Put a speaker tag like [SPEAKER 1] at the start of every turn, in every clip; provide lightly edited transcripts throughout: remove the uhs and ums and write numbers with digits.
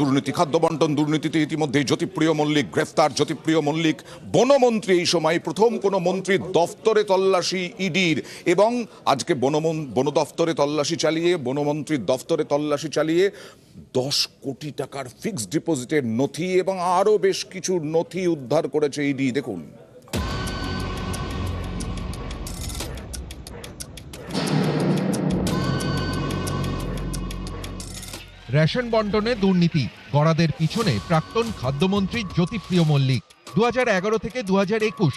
[SPEAKER 1] দুর্নীতি, খাদ্য বন্টন দুর্নীতিতে ইতিমধ্যেই জ্যোতিপ্রিয় মল্লিক গ্রেফতার। জ্যোতিপ্রিয় মল্লিক বনমন্ত্রী, এই সময় প্রথম কোনো মন্ত্রীর দফতরে তল্লাশি ইডির, এবং আজকে বন দফতরে তল্লাশি চালিয়ে, বনমন্ত্রীর দফতরে তল্লাশি চালিয়ে 10 কোটি টাকার ফিক্সড ডিপোজিটের নথি এবং আরও বেশ কিছু নথি উদ্ধার করেছে ইডি। দেখুন।
[SPEAKER 2] রেশন বন্টনে দুর্নীতি, গড়াদের পিছনে প্রাক্তন খাদ্যমন্ত্রী জ্যোতিপ্রিয় মল্লিক। 2011 থেকে 2021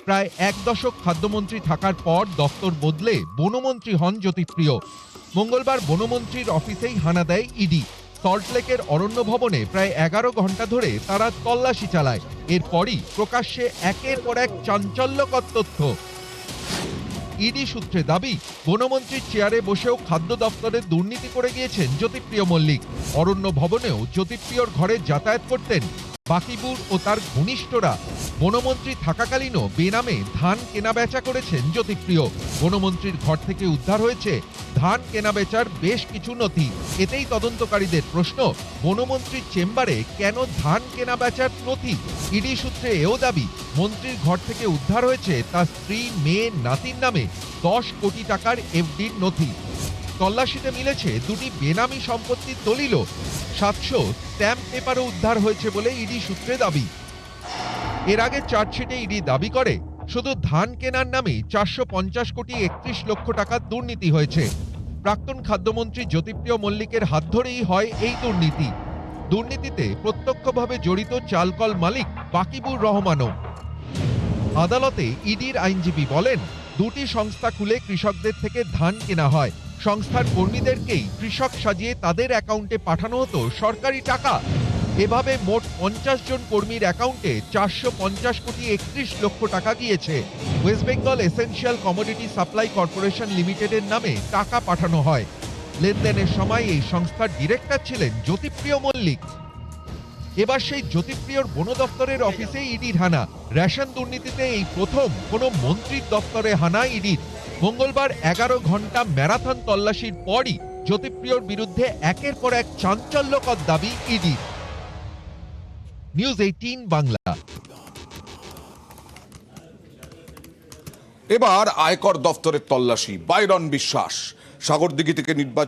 [SPEAKER 2] প্রায় 1 দশক খাদ্যমন্ত্রী থাকার পর দফতর বদলে বনমন্ত্রী হন জ্যোতিপ্রিয়। মঙ্গলবার বনমন্ত্রীর অফিসেই হানা দেয় ইডি। সল্টলেকের অরণ্য ভবনে প্রায় 11 ঘন্টা ধরে তারা তল্লাশি চালায়। এরপরই প্রকাশ্যে একের পর এক চাঞ্চল্যকর তথ্য। ইডি সূত্রে দাবি, বনমন্ত্রীর চেয়ারে বসেও খাদ্য দপ্তরে দুর্নীতি করে গিয়েছেন জ্যোতিপ্রিয় মল্লিক। অরণ্য ভবনেও জ্যোতিপ্রিয়র ঘরে যাতায়াত করতেন বাকিবুর ও তার ঘনিষ্ঠরা। বনমন্ত্রী থাকাকালীনও বেনামে ধান কেনাবেচা করেছেন জ্যোতিপ্রিয়। বনমন্ত্রীর ঘর থেকে উদ্ধার হয়েছে ধান কেনাবেচার বেশ কিছু নথি। এতেই তদন্তকারীদের প্রশ্ন, বনমন্ত্রীর চেম্বারে কেন ধান কেনাবেচার নথি? ইডি সূত্রে এও দাবি, মন্ত্রীর ঘর থেকে উদ্ধার হয়েছে তার স্ত্রী, মেয়ে, নাতির নামে 10 কোটি টাকার এফডির নথি। তল্লাশিতে মিলেছে 2টি বেনামি সম্পত্তির দলিল, 700 স্ট্যাম্প পেপারও উদ্ধার হয়েছে বলে ইডি সূত্রে দাবি। এর আগে চার্জশিটে ইডি দাবি করে, শুধু ধান কেনার নামেই 450 কোটি 31 লক্ষ টাকার দুর্নীতি হয়েছে। প্রাক্তন খাদ্যমন্ত্রী জ্যোতিপ্রিয় মল্লিকের হাত ধরেই হয় এই দুর্নীতি। দুর্নীতিতে প্রত্যক্ষভাবে জড়িত চালকল মালিক বাকিবুর রহমানও। আদালতে ইডির আইনজীবী বলেন, 2টি সংস্থা খুলে কৃষকদের থেকে ধান কেনা হয়। সংস্থার কর্মীদেরকেই কৃষক সাজিয়ে তাদের অ্যাকাউন্টে পাঠানো হতো সরকারি টাকা। এভাবে মোট 50 জন কর্মীর অ্যাকাউন্টে 450 কোটি 31 লক্ষ টাকা গিয়েছে। West Bengal essential commodity supply corporation লিমিটেডের নামে টাকা পাঠানো হয়। লেনদেনের সময় এই সংস্থার ডিরেক্টর ছিলেন জ্যোতিপ্রিয় মল্লিক। এবার সেই জ্যোতিপ্রিয়র বন দপ্তরের অফিসে ইডির হানা। রেশন দুর্নীতিতে এই প্রথম কোনো মন্ত্রীর দপ্তরে হানা ইডির। মঙ্গলবার 11 ঘন্টা ম্যারাথন তল্লাশির পরই জ্যোতিপ্রিয়র বিরুদ্ধে একের পর এক চাঞ্চল্যকর দাবি ইডির। নিউজ 18 বাংলা।
[SPEAKER 1] এবার আয়কর দফতরের তল্লাশি। বাইরন বিশ্বাস সাগরদিঘি থেকে নির্বাচিত